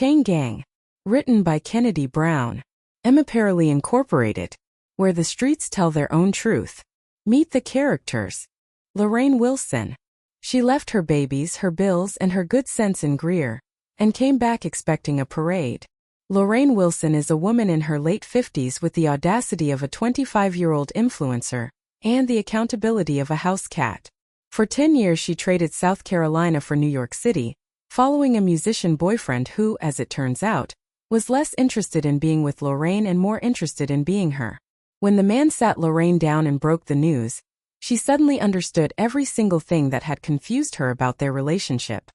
Chain Gang. Written by Kennedy Brown. EmmaParaLeeInc, where the streets tell their own truth. Meet the characters. Loraine Wilson. She left her babies, her bills, and her good sense in Greer, and came back expecting a parade. Loraine Wilson is a woman in her late 50s with the audacity of a 25-year-old influencer, and the accountability of a house cat. For 10 years she traded South Carolina for New York City, following a musician boyfriend who, as it turns out, was less interested in being with Loraine and more interested in being her. When the man sat Loraine down and broke the news, she suddenly understood every single thing that had confused her about their relationship.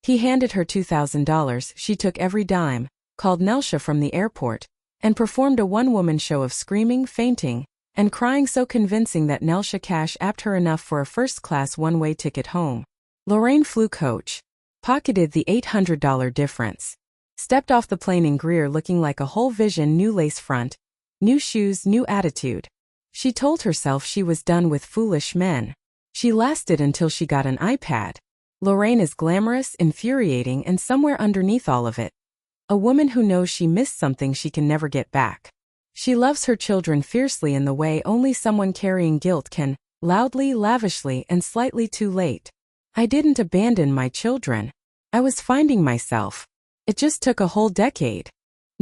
He handed her $2,000, she took every dime, called Nelsha from the airport, and performed a one-woman show of screaming, fainting, and crying so convincing that Nelsha Cash apped her enough for a first-class one-way ticket home. Loraine flew coach, pocketed the $800 difference, stepped off the plane in Greer looking like a whole vision, new lace front, new shoes, new attitude. She told herself she was done with foolish men. She lasted until she got an iPad. Loraine is glamorous, infuriating, and somewhere underneath all of it, a woman who knows she missed something she can never get back. She loves her children fiercely in the way only someone carrying guilt can, loudly, lavishly, and slightly too late. I didn't abandon my children. I was finding myself. It just took a whole decade.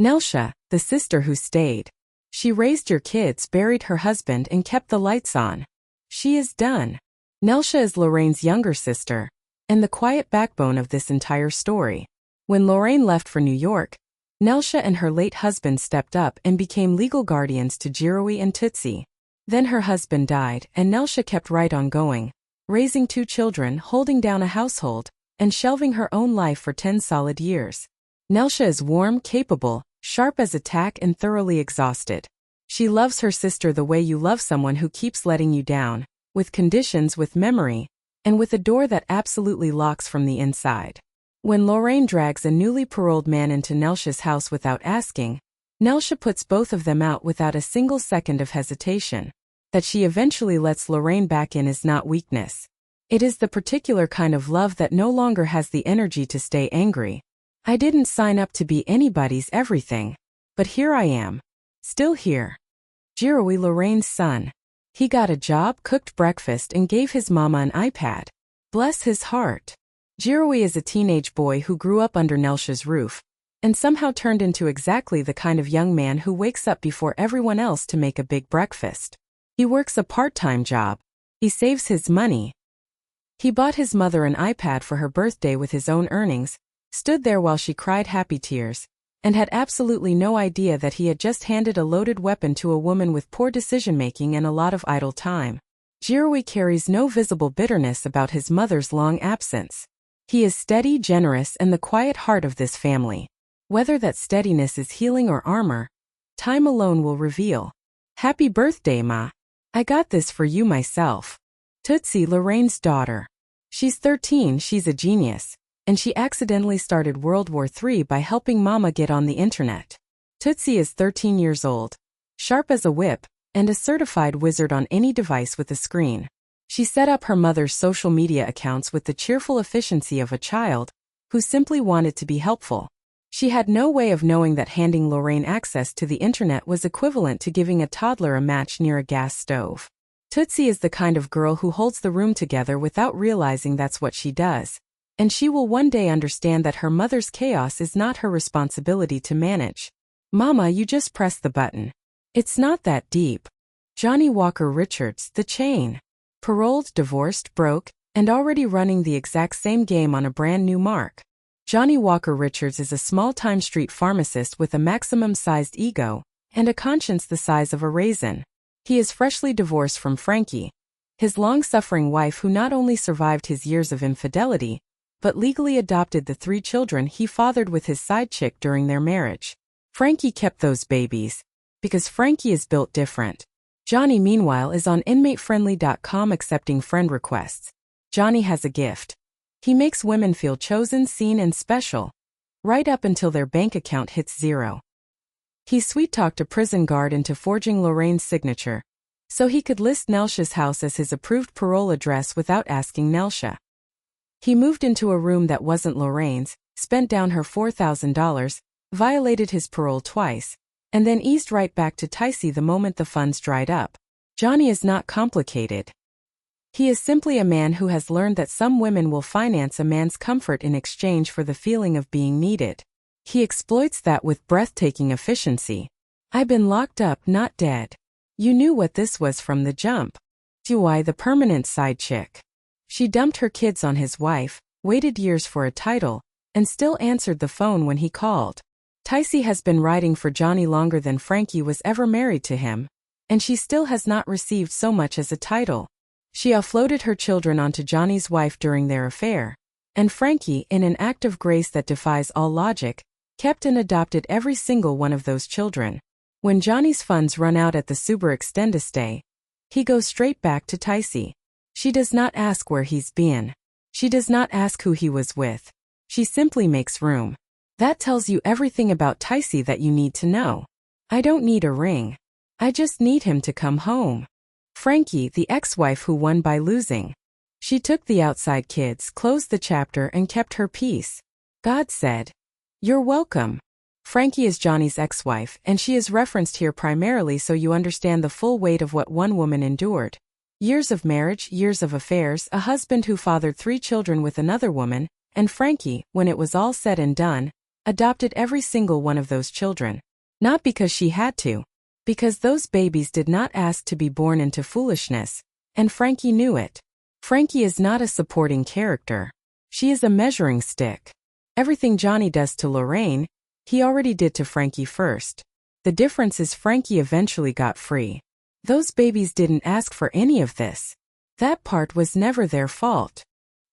Nelsha, the sister who stayed. She raised your kids, buried her husband, and kept the lights on. She is done. Nelsha is Loraine's younger sister, and the quiet backbone of this entire story. When Loraine left for New York, Nelsha and her late husband stepped up and became legal guardians to Jirowi and Tootsie. Then her husband died, and Nelsha kept right on going, raising 2 children, holding down a household, and shelving her own life for 10 solid years. Nelsha is warm, capable, sharp as a tack, and thoroughly exhausted. She loves her sister the way you love someone who keeps letting you down, with conditions, with memory, and with a door that absolutely locks from the inside. When Loraine drags a newly paroled man into Nelsha's house without asking, Nelsha puts both of them out without a single second of hesitation. That she eventually lets Loraine back in is not weakness. It is the particular kind of love that no longer has the energy to stay angry. I didn't sign up to be anybody's everything, but here I am. Still here. Jirowi, Loraine's son. He got a job, cooked breakfast, and gave his mama an iPad. Bless his heart. Jirowi is a teenage boy who grew up under Nelsha's roof, and somehow turned into exactly the kind of young man who wakes up before everyone else to make a big breakfast. He works a part-time job. He saves his money. He bought his mother an iPad for her birthday with his own earnings, stood there while she cried happy tears, and had absolutely no idea that he had just handed a loaded weapon to a woman with poor decision-making and a lot of idle time. Jirowi carries no visible bitterness about his mother's long absence. He is steady, generous, and the quiet heart of this family. Whether that steadiness is healing or armor, time alone will reveal. Happy birthday, Ma. I got this for you myself. Tootsie, Loraine's daughter. She's 13, she's a genius, and she accidentally started World War III by helping Mama get on the internet. Tootsie is 13 years old, sharp as a whip, and a certified wizard on any device with a screen. She set up her mother's social media accounts with the cheerful efficiency of a child who simply wanted to be helpful. She had no way of knowing that handing Loraine access to the internet was equivalent to giving a toddler a match near a gas stove. Tootsie is the kind of girl who holds the room together without realizing that's what she does, and she will one day understand that her mother's chaos is not her responsibility to manage. Mama, you just press the button. It's not that deep. Johnny Walker Richards, The Chain. Paroled, divorced, broke, and already running the exact same game on a brand new mark. Johnny Walker Richards is a small-time street pharmacist with a maximum-sized ego and a conscience the size of a raisin. He is freshly divorced from Frankie, his long-suffering wife who not only survived his years of infidelity, but legally adopted the 3 children he fathered with his side chick during their marriage. Frankie kept those babies, because Frankie is built different. Johnny, meanwhile, is on inmatefriendly.com accepting friend requests. Johnny has a gift. He makes women feel chosen, seen, and special, right up until their bank account hits 0. He sweet-talked a prison guard into forging Loraine's signature, so he could list Nelsha's house as his approved parole address without asking Nelsha. He moved into a room that wasn't Loraine's, spent down her $4,000, violated his parole twice, and then eased right back to Ticey the moment the funds dried up. Johnny is not complicated. He is simply a man who has learned that some women will finance a man's comfort in exchange for the feeling of being needed. He exploits that with breathtaking efficiency. I've been locked up, not dead. You knew what this was from the jump. Why the permanent side chick? She dumped her kids on his wife, waited years for a title, and still answered the phone when he called. Ticey has been riding for Johnny longer than Frankie was ever married to him, and she still has not received so much as a title. She offloaded her children onto Johnny's wife during their affair, and Frankie, in an act of grace that defies all logic, kept and adopted every single one of those children. When Johnny's funds run out at the Suber Extendestay, he goes straight back to Ticey. She does not ask where he's been. She does not ask who he was with. She simply makes room. That tells you everything about Ticey that you need to know. I don't need a ring. I just need him to come home. Frankie, the ex-wife who won by losing. She took the outside kids, closed the chapter, and kept her peace. God said, "You're welcome." Frankie is Johnny's ex-wife, and she is referenced here primarily so you understand the full weight of what one woman endured. Years of marriage, years of affairs, a husband who fathered 3 children with another woman, and Frankie, when it was all said and done, adopted every single one of those children. Not because she had to. Because those babies did not ask to be born into foolishness, and Frankie knew it. Frankie is not a supporting character. She is a measuring stick. Everything Johnny does to Loraine, he already did to Frankie first. The difference is Frankie eventually got free. Those babies didn't ask for any of this. That part was never their fault.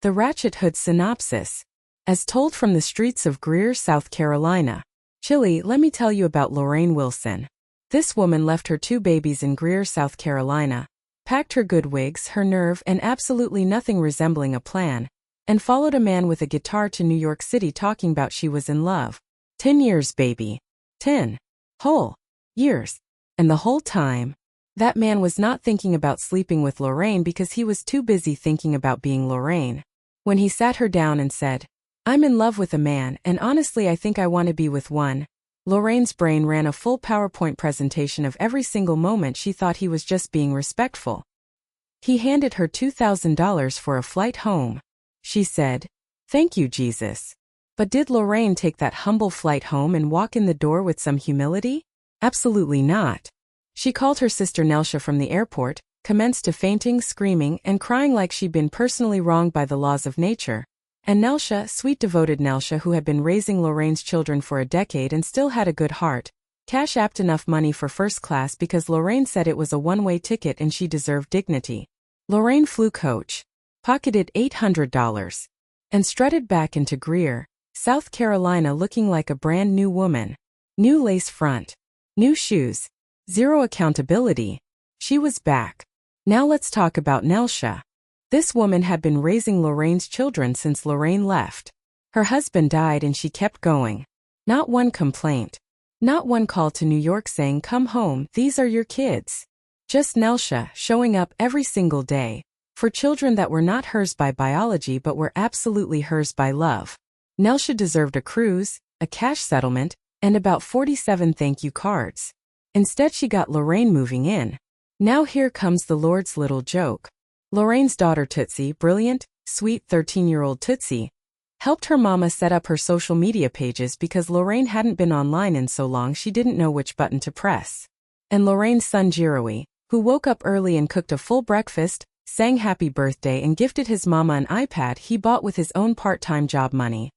The Ratchet Hood synopsis. As told from the streets of Greer, South Carolina. Chilly, let me tell you about Loraine Wilson. This woman left her 2 babies in Greer, South Carolina, packed her good wigs, her nerve, and absolutely nothing resembling a plan, and followed a man with a guitar to New York City talking about she was in love. 10 years, baby. 10 whole years. And the whole time, that man was not thinking about sleeping with Loraine because he was too busy thinking about being Loraine. When he sat her down and said, "I'm in love with a man, and honestly I think I want to be with one," Loraine's brain ran a full PowerPoint presentation of every single moment she thought he was just being respectful. He handed her $2,000 for a flight home. She said, "Thank you, Jesus." But did Loraine take that humble flight home and walk in the door with some humility? Absolutely not. She called her sister Nelsha from the airport, commenced to fainting, screaming, and crying like she'd been personally wronged by the laws of nature. And Nelsha, sweet devoted Nelsha who had been raising Loraine's children for a decade and still had a good heart, cash-apped enough money for first class because Loraine said it was a one-way ticket and she deserved dignity. Loraine flew coach, pocketed $800, and strutted back into Greer, South Carolina looking like a brand new woman. New lace front, new shoes, zero accountability. She was back. Now let's talk about Nelsha. This woman had been raising Loraine's children since Loraine left. Her husband died and she kept going. Not one complaint. Not one call to New York saying, "Come home, these are your kids." Just Nelsha showing up every single day for children that were not hers by biology but were absolutely hers by love. Nelsha deserved a cruise, a cash settlement, and about 47 thank you cards. Instead she got Loraine moving in. Now here comes the Lord's little joke. Loraine's daughter Tootsie, brilliant, sweet 13-year-old Tootsie, helped her mama set up her social media pages because Loraine hadn't been online in so long she didn't know which button to press. And Loraine's son Jiroe, who woke up early and cooked a full breakfast, sang happy birthday and gifted his mama an iPad he bought with his own part-time job money.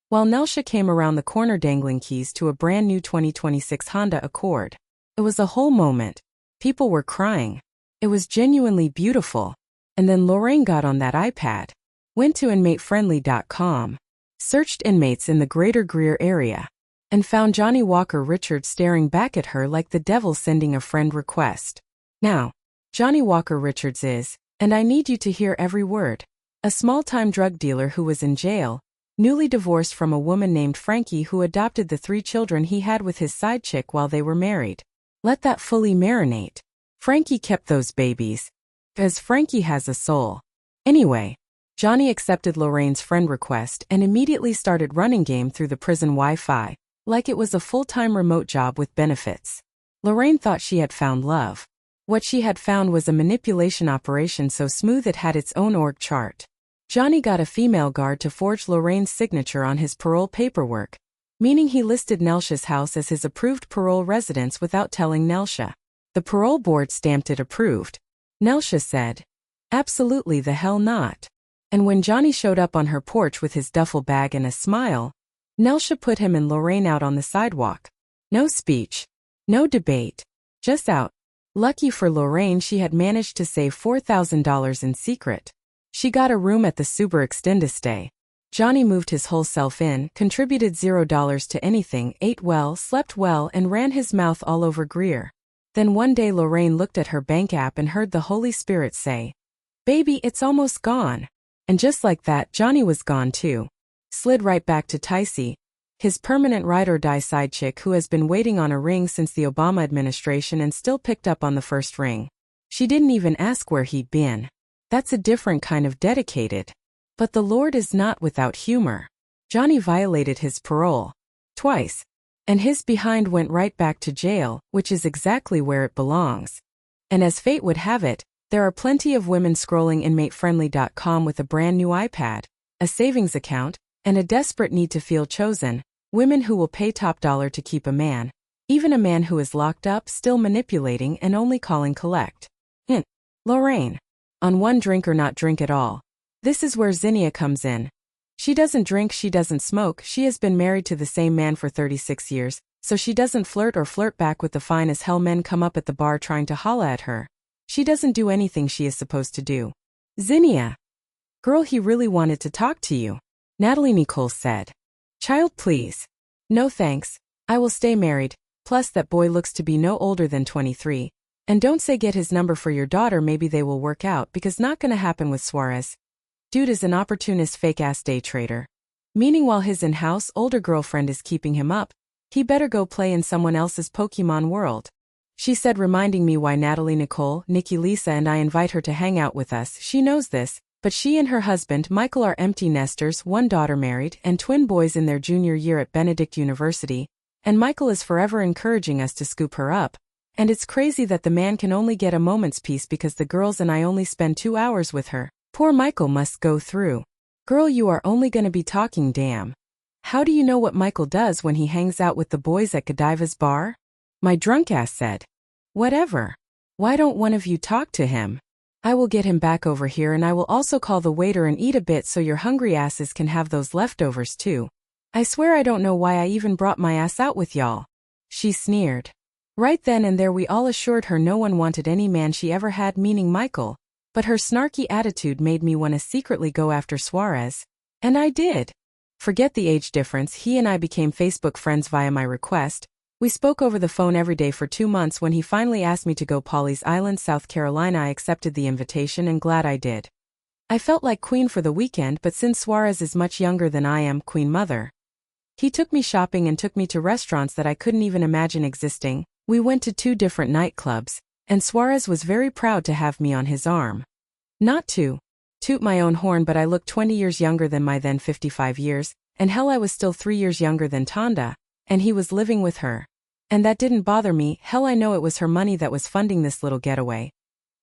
While Nelsha came around the corner dangling keys to a brand new 2026 Honda Accord. It was a whole moment. People were crying. It was genuinely beautiful. And then Loraine got on that iPad, went to inmatefriendly.com, searched inmates in the greater Greer area, and found Johnny Walker Richards staring back at her like the devil sending a friend request. Now, Johnny Walker Richards is, and I need you to hear every word, a small-time drug dealer who was in jail, newly divorced from a woman named Frankie who adopted the 3 children he had with his side chick while they were married. Let that fully marinate. Frankie kept those babies. Because Frankie has a soul. Anyway, Johnny accepted Lorraine's friend request and immediately started running game through the prison Wi-Fi, like it was a full-time remote job with benefits. Loraine thought she had found love. What she had found was a manipulation operation so smooth it had its own org chart. Johnny got a female guard to forge Lorraine's signature on his parole paperwork, meaning he listed Nelsha's house as his approved parole residence without telling Nelsha. The parole board stamped it approved. Nelsha said, "Absolutely the hell not." And when Johnny showed up on her porch with his duffel bag and a smile, Nelsha put him and Loraine out on the sidewalk. No speech. No debate. Just out. Lucky for Loraine, she had managed to save $4,000 in secret. She got a room at the Super Extendistay. Johnny moved his whole self in, contributed $0 to anything, ate well, slept well, and ran his mouth all over Greer. Then one day Loraine looked at her bank app and heard the Holy Spirit say, "Baby, it's almost gone." And just like that, Johnny was gone too. Slid right back to Ticey, his permanent ride-or-die side chick who has been waiting on a ring since the Obama administration and still picked up on the first ring. She didn't even ask where he'd been. That's a different kind of dedicated. But the Lord is not without humor. Johnny violated his parole. Twice. And his behind went right back to jail, which is exactly where it belongs. And as fate would have it, there are plenty of women scrolling InmateFriendly.com with a brand new iPad, a savings account, and a desperate need to feel chosen, women who will pay top dollar to keep a man, even a man who is locked up still manipulating and only calling collect. Hint. Loraine. On one drink or not drink at all. This is where Zinnia comes in. She doesn't drink, she doesn't smoke, she has been married to the same man for 36 years, so she doesn't flirt or flirt back with the fine as hell men come up at the bar trying to holla at her. She doesn't do anything she is supposed to do. Zinnia. Girl, he really wanted to talk to you. Natalie Nicole said. Child, please. No thanks. I will stay married. Plus that boy looks to be no older than 23. And don't say get his number for your daughter, maybe they will work out, because not gonna happen with Suarez. Dude is an opportunist fake-ass day trader. Meaning while his in-house older girlfriend is keeping him up, he better go play in someone else's Pokemon world. She said, reminding me why Natalie Nicole, Nikki Lisa and I invite her to hang out with us. She knows this, but she and her husband Michael are empty nesters, one daughter married, and twin boys in their junior year at Benedict University, and Michael is forever encouraging us to scoop her up. And it's crazy that the man can only get a moment's peace because the girls and I only spend 2 hours with her. Poor Michael must go through. Girl, you are only gonna be talking, damn. How do you know what Michael does when he hangs out with the boys at Godiva's bar? My drunk ass said. Whatever. Why don't one of you talk to him? I will get him back over here and I will also call the waiter and eat a bit so your hungry asses can have those leftovers too. I swear I don't know why I even brought my ass out with y'all. She sneered. Right then and there we all assured her no one wanted any man she ever had, meaning Michael, but her snarky attitude made me want to secretly go after Suarez. And I did. Forget the age difference, he and I became Facebook friends via my request. We spoke over the phone every day for 2 months. When he finally asked me to go Pawleys Island, South Carolina, I accepted the invitation and glad I did. I felt like queen for the weekend, but since Suarez is much younger than I am, queen mother. He took me shopping and took me to restaurants that I couldn't even imagine existing. We went to 2 different nightclubs, and Suarez was very proud to have me on his arm. Not to toot my own horn, but I looked 20 years younger than my then 55 years, and hell I was still 3 years younger than Tonda, and he was living with her. And that didn't bother me. Hell, I know it was her money that was funding this little getaway.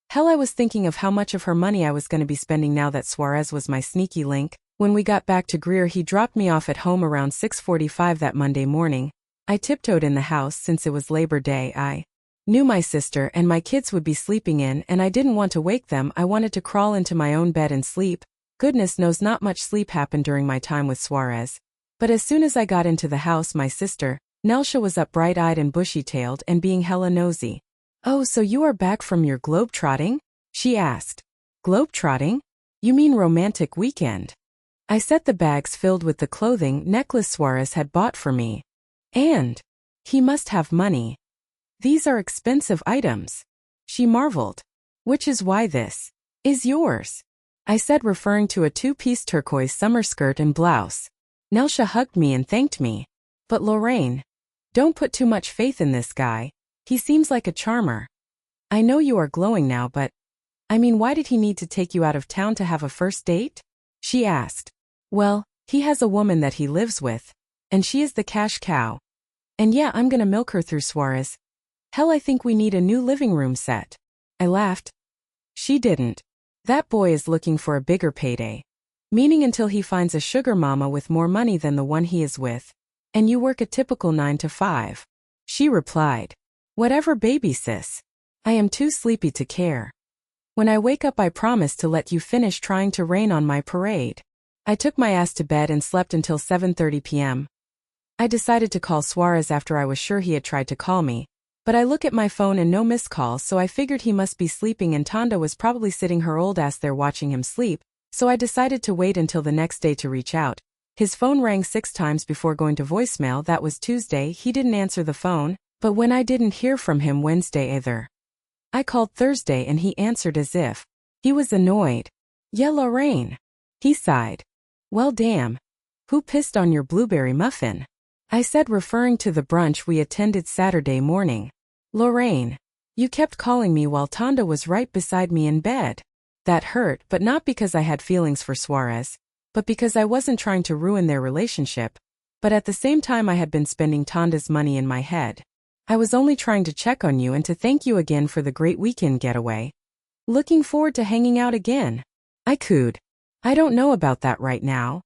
Hell, I was thinking of how much of her money I was going to be spending now that Suarez was my sneaky link. When we got back to Greer, he dropped me off at home around 6:45 that Monday morning. I tiptoed in the house since it was Labor Day. I knew my sister and my kids would be sleeping in, and I didn't want to wake them. I wanted to crawl into my own bed and sleep. Goodness knows not much sleep happened during my time with Suarez. But as soon as I got into the house, my sister, Nelsha, was up bright-eyed and bushy-tailed and being hella nosy. Oh, so you are back from your globe-trotting? She asked. Globe-trotting? You mean romantic weekend? I set the bags filled with the clothing necklace Suarez had bought for me. And he must have money. These are expensive items. She marveled. Which is why this is yours, I said, referring to a 2-piece turquoise summer skirt and blouse. Nelsha hugged me and thanked me. But Loraine, don't put too much faith in this guy. He seems like a charmer. I know you are glowing now, but I mean, why did he need to take you out of town to have a first date? She asked. Well, he has a woman that he lives with, and she is the cash cow. And yeah, I'm gonna milk her through Suarez. Hell, I think we need a new living room set. I laughed. She didn't. That boy is looking for a bigger payday. Meaning until he finds a sugar mama with more money than the one he is with. And you work a typical 9 to 5. She replied. Whatever, baby sis. I am too sleepy to care. When I wake up, I promise to let you finish trying to rain on my parade. I took my ass to bed and slept until 7:30 p.m. I decided to call Suarez after I was sure he had tried to call me. But I look at my phone and no missed calls, so I figured he must be sleeping and Tonda was probably sitting her old ass there watching him sleep, so I decided to wait until the next day to reach out. His phone rang 6 times before going to voicemail. That was Tuesday. He didn't answer the phone, but when I didn't hear from him Wednesday either. I called Thursday and he answered as if he was annoyed. Yeah, Loraine. He sighed. Well, damn. Who pissed on your blueberry muffin? I said, referring to the brunch we attended Saturday morning. Loraine. You kept calling me while Tonda was right beside me in bed. That hurt, but not because I had feelings for Suarez, but because I wasn't trying to ruin their relationship. But at the same time, I had been spending Tonda's money in my head. I was only trying to check on you and to thank you again for the great weekend getaway. Looking forward to hanging out again. I cooed. I don't know about that right now.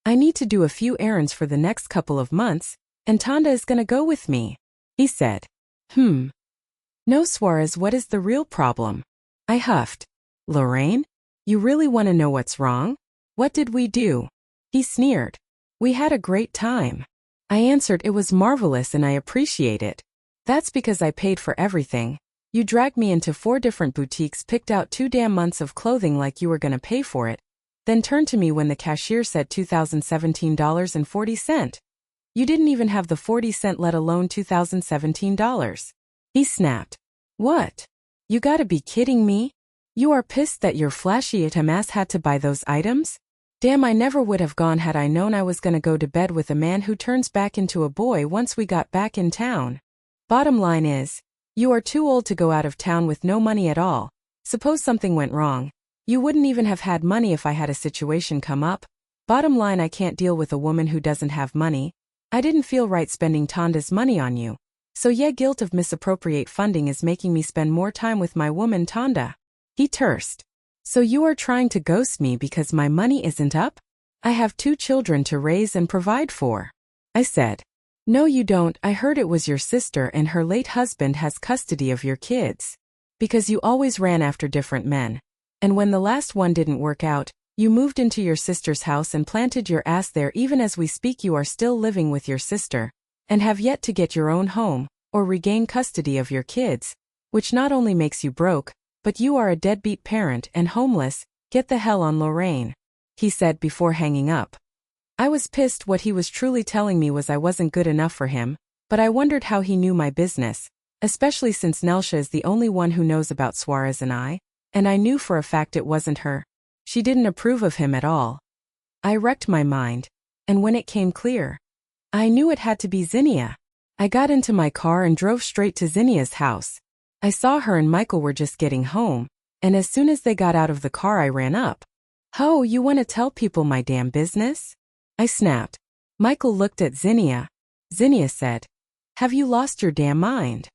I need to do a few errands for the next couple of months, and Tonda is gonna go with me. He said. No, Suarez, what is the real problem? I huffed. Loraine? You really want to know what's wrong? What did we do? He sneered. We had a great time. I answered, it was marvelous and I appreciate it. That's because I paid for everything. You dragged me into 4 different boutiques, picked out 2 damn months of clothing like you were gonna pay for it, then turned to me when the cashier said $2017.40. You didn't even have the 40 cent, let alone $2017. He snapped. What? You gotta be kidding me? You are pissed that your flashy ass had to buy those items? Damn, I never would have gone had I known I was gonna go to bed with a man who turns back into a boy once we got back in town. Bottom line is, you are too old to go out of town with no money at all. Suppose something went wrong. You wouldn't even have had money if I had a situation come up. Bottom line, I can't deal with a woman who doesn't have money. I didn't feel right spending Tonda's money on you. So yeah, guilt of misappropriate funding is making me spend more time with my woman Tonda. He tersed. So you are trying to ghost me because my money isn't up? I have 2 children to raise and provide for. I said. No, you don't. I heard it was your sister and her late husband has custody of your kids. Because you always ran after different men. And when the last one didn't work out, you moved into your sister's house and planted your ass there. Even as we speak, you are still living with your sister and have yet to get your own home or regain custody of your kids, which not only makes you broke, but you are a deadbeat parent and homeless. Get the hell on, Loraine, he said before hanging up. I was pissed. What he was truly telling me was I wasn't good enough for him, but I wondered how he knew my business, especially since Nelsha is the only one who knows about Suarez and I knew for a fact it wasn't her. She didn't approve of him at all. I wrecked my mind, and when it came clear, I knew it had to be Zinnia. I got into my car and drove straight to Zinnia's house. I saw her and Michael were just getting home, and as soon as they got out of the car I ran up. Ho, you want to tell people my damn business? I snapped. Michael looked at Zinnia. Zinnia said, have you lost your damn mind?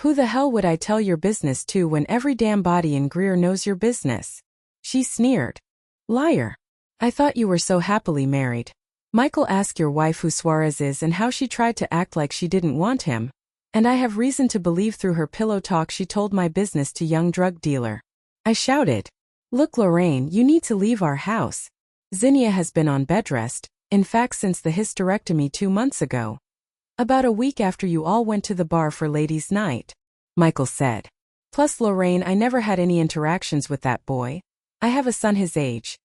Who the hell would I tell your business to when every damn body in Greer knows your business? She sneered. Liar. I thought you were so happily married. Michael, ask your wife who Suarez is and how she tried to act like she didn't want him. And I have reason to believe through her pillow talk she told my business to young drug dealer. I shouted. Look, Loraine, you need to leave our house. Zinnia has been on bed rest, in fact since the hysterectomy 2 months ago. About a week after you all went to the bar for ladies' night, Michael said. Plus, Loraine, I never had any interactions with that boy. I have a son his age.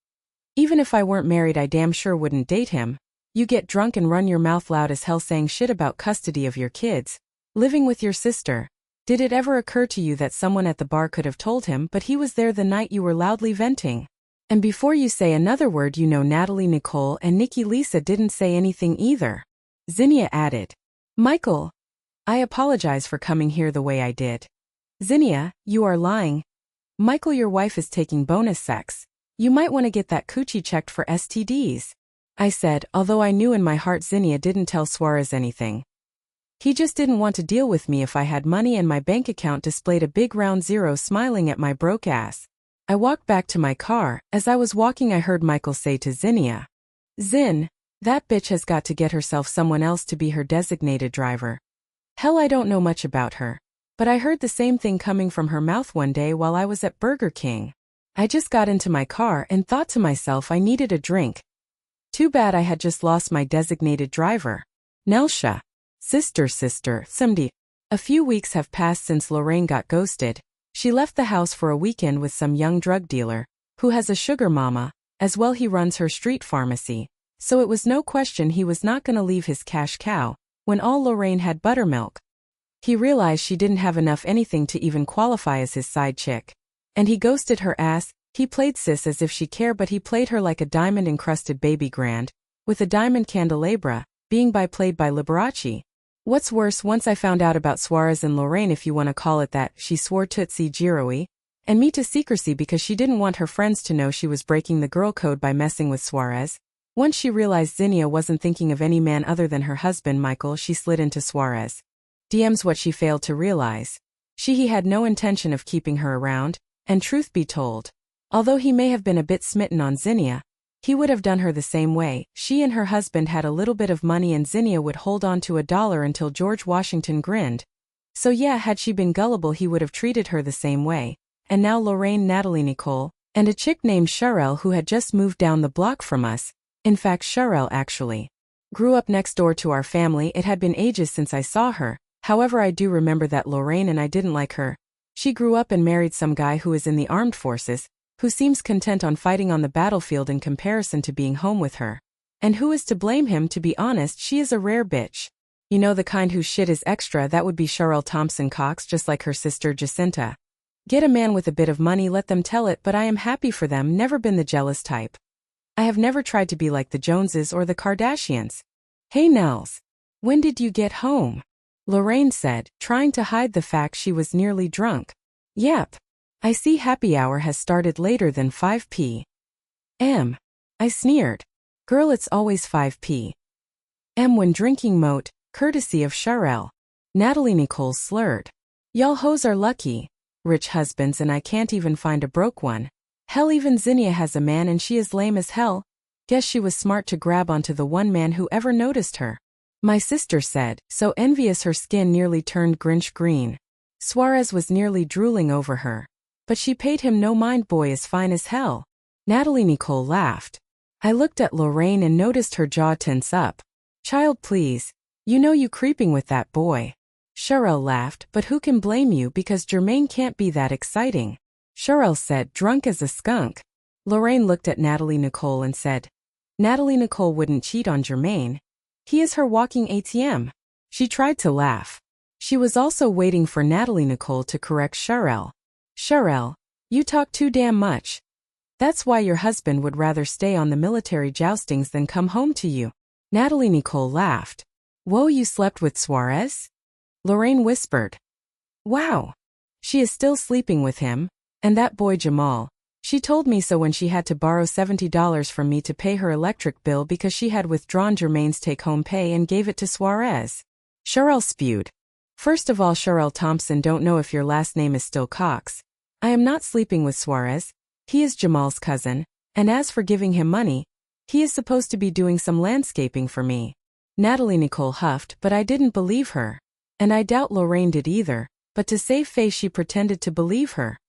Even if I weren't married, I damn sure wouldn't date him. You get drunk and run your mouth loud as hell saying shit about custody of your kids, living with your sister. Did it ever occur to you that someone at the bar could have told him, but he was there the night you were loudly venting? And before you say another word, you know Natalie, Nicole, and Nikki Lisa didn't say anything either. Zinnia added. Michael, I apologize for coming here the way I did. Zinnia, you are lying. Michael, your wife is taking bonus sex. You might want to get that coochie checked for STDs. I said, although I knew in my heart Zinnia didn't tell Suarez anything. He just didn't want to deal with me if I had money, and my bank account displayed a big round zero smiling at my broke ass. I walked back to my car. As I was walking, I heard Michael say to Zinnia, "Zin, that bitch has got to get herself someone else to be her designated driver." Hell, I don't know much about her, but I heard the same thing coming from her mouth one day while I was at Burger King. I just got into my car and thought to myself I needed a drink. Too bad I had just lost my designated driver. Nelsha. Sister, somebody. A few weeks have passed since Loraine got ghosted. She left the house for a weekend with some young drug dealer, who has a sugar mama, as well he runs her street pharmacy, so it was no question he was not gonna leave his cash cow. When all Loraine had buttermilk, he realized she didn't have enough anything to even qualify as his side chick. And he ghosted her ass. He played sis as if she cared, but he played her like a diamond-encrusted baby grand, with a diamond candelabra, being played by Liberace. What's worse, once I found out about Suarez and Loraine, if you want to call it that, she swore Tootsie Giroe and me to secrecy because she didn't want her friends to know she was breaking the girl code by messing with Suarez. Once she realized Zinnia wasn't thinking of any man other than her husband Michael, she slid into Suarez DMs. What she failed to realize, he had no intention of keeping her around, and truth be told, although he may have been a bit smitten on Zinnia, he would have done her the same way. She and her husband had a little bit of money, and Zinnia would hold on to $1 until George Washington grinned. So yeah, had she been gullible, he would have treated her the same way. And now Loraine, Natalie Nicole, and a chick named Sharelle who had just moved down the block from us. In fact, Sharelle actually grew up next door to our family. It had been ages since I saw her. However, I do remember that Loraine and I didn't like her. She grew up and married some guy who is in the armed forces, who seems content on fighting on the battlefield in comparison to being home with her. And who is to blame him? To be honest, she is a rare bitch. You know, the kind whose shit is extra. That would be Sharelle Thompson Cox, just like her sister Jacinta. Get a man with a bit of money, let them tell it, but I am happy for them. Never been the jealous type. I have never tried to be like the Joneses or the Kardashians. Hey Nels, when did you get home? Loraine said, trying to hide the fact she was nearly drunk. Yep. I see happy hour has started later than 5 p.m. I sneered. Girl, it's always 5 p.m. when drinking moat, courtesy of Sharelle. Natalie Nicole slurred. Y'all hoes are lucky. Rich husbands, and I can't even find a broke one. Hell, even Zinnia has a man and she is lame as hell. Guess she was smart to grab onto the one man who ever noticed her. My sister said, so envious her skin nearly turned Grinch green. Suarez was nearly drooling over her. But she paid him no mind, boy is fine as hell. Natalie Nicole laughed. I looked at Loraine and noticed her jaw tense up. Child, please. You know you creeping with that boy. Sharelle laughed, but who can blame you, because Jermaine can't be that exciting. Sharelle said, drunk as a skunk. Loraine looked at Natalie Nicole and said, Natalie Nicole wouldn't cheat on Jermaine. He is her walking ATM. She tried to laugh. She was also waiting for Natalie Nicole to correct Sharelle. Sharelle, you talk too damn much. That's why your husband would rather stay on the military joustings than come home to you. Natalie Nicole laughed. Whoa, you slept with Suarez? Loraine whispered. Wow. She is still sleeping with him, and that boy Jamal. She told me so when she had to borrow $70 from me to pay her electric bill because she had withdrawn Jermaine's take-home pay and gave it to Suarez. Sharelle spewed. First of all, Sharelle Thompson, don't know if your last name is still Cox. I am not sleeping with Suarez. He is Jamal's cousin, and as for giving him money, he is supposed to be doing some landscaping for me. Natalie Nicole huffed, but I didn't believe her. And I doubt Loraine did either, but to save face she pretended to believe her.